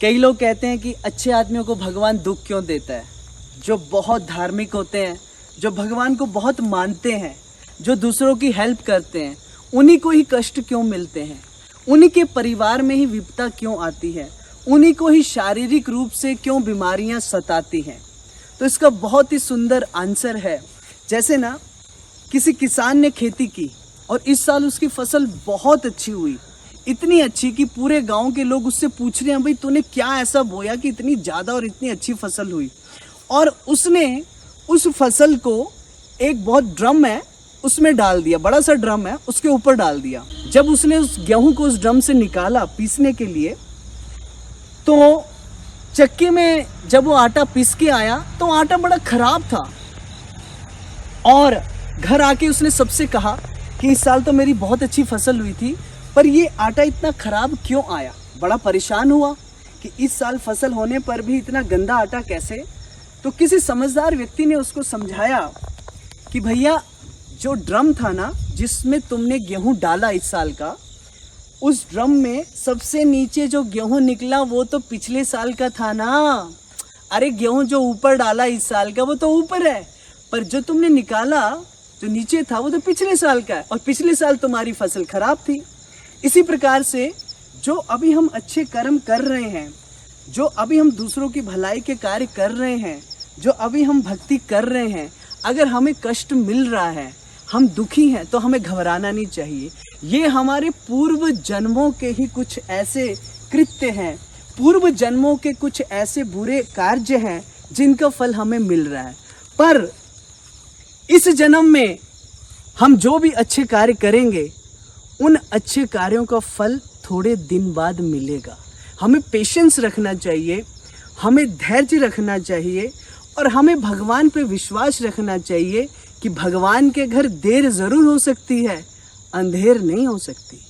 कई लोग कहते हैं कि अच्छे आदमियों को भगवान दुख क्यों देता है। जो बहुत धार्मिक होते हैं, जो भगवान को बहुत मानते हैं, जो दूसरों की हेल्प करते हैं, उन्हीं को ही कष्ट क्यों मिलते हैं, उन्हीं के परिवार में ही विपदा क्यों आती है, उन्हीं को ही शारीरिक रूप से क्यों बीमारियां सताती हैं। तो इसका बहुत ही सुंदर आंसर है। जैसे ना किसी किसान ने खेती की और इस साल उसकी फसल बहुत अच्छी हुई, इतनी अच्छी कि पूरे गांव के लोग उससे पूछ रहे हैं, भाई तूने क्या ऐसा बोया कि इतनी ज़्यादा और इतनी अच्छी फसल हुई। और उसने उस फसल को एक बहुत ड्रम है उसमें डाल दिया, बड़ा सा ड्रम है उसके ऊपर डाल दिया। जब उसने उस गेहूं को उस ड्रम से निकाला पीसने के लिए, तो चक्की में जब वो आटा पीस के आया तो आटा बड़ा खराब था। और घर आके उसने सबसे कहा कि इस साल तो मेरी बहुत अच्छी फसल हुई थी, पर ये आटा इतना खराब क्यों आया। बड़ा परेशान हुआ कि इस साल फसल होने पर भी इतना गंदा आटा कैसे। तो किसी समझदार व्यक्ति ने उसको समझाया कि भैया जो ड्रम था ना जिसमें तुमने गेहूं डाला इस साल का, उस ड्रम में सबसे नीचे जो गेहूं निकला वो तो पिछले साल का था ना। अरे गेहूं जो ऊपर डाला इस साल का वो तो ऊपर है, पर जो तुमने निकाला जो नीचे था वो तो पिछले साल का है, और पिछले साल तुम्हारी फसल खराब थी। इसी प्रकार से जो अभी हम अच्छे कर्म कर रहे हैं, जो अभी हम दूसरों की भलाई के कार्य कर रहे हैं, जो अभी हम भक्ति कर रहे हैं, अगर हमें कष्ट मिल रहा है, हम दुखी हैं, तो हमें घबराना नहीं चाहिए। ये हमारे पूर्व जन्मों के ही कुछ ऐसे कृत्य हैं, पूर्व जन्मों के कुछ ऐसे बुरे कार्य हैं जिनका फल हमें मिल रहा है। पर इस जन्म में हम जो भी अच्छे कार्य करेंगे, उन अच्छे कार्यों का फल थोड़े दिन बाद मिलेगा। हमें पेशेंस रखना चाहिए, हमें धैर्य रखना चाहिए, और हमें भगवान पे विश्वास रखना चाहिए कि भगवान के घर देर ज़रूर हो सकती है, अंधेर नहीं हो सकती।